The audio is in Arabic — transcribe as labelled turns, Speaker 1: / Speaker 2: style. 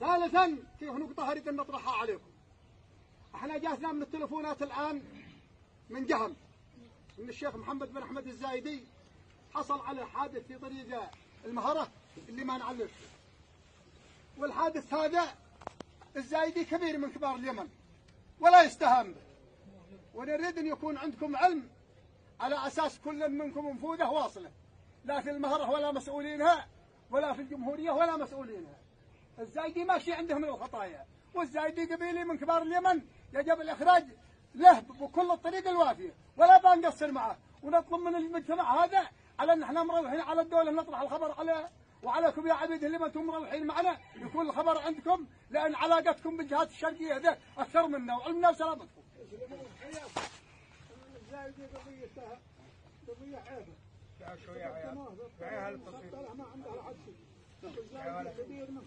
Speaker 1: ثالثا في نقطة أريد أن نطرحها عليكم. احنا جاتنا من التلفونات الآن من جهم ان الشيخ محمد بن أحمد الزايدي حصل على حادث في طريق المهرة اللي ما نعلش، والحادث هذا الزايدي كبير من كبار اليمن ولا يستهان به، ونريد أن يكون عندكم علم على أساس كل منكم انفوذه واصلة، لا في المهرة ولا مسؤولينها ولا في الجمهورية ولا مسؤولينها. الزايدي ماشي عنده من الخطايا، والزايدي قبيلي من كبار اليمن، يجب الإخراج له بكل الطريق الوافية ولا بنقصر معه. ونطلب من المجتمع هذا على أن احنا مروحين على الدولة نطرح الخبر عليه، وعليكم يا عبيد اللي ما انتم مروحين معنا يكون الخبر عندكم، لأن علاقتكم بالجهات الشرقية ذا أكثر منا وعلمنا وسلامتكم. الزايدي قضية عيبة. شوية عيال. ما عنده حد شيء. الزايدي كبير من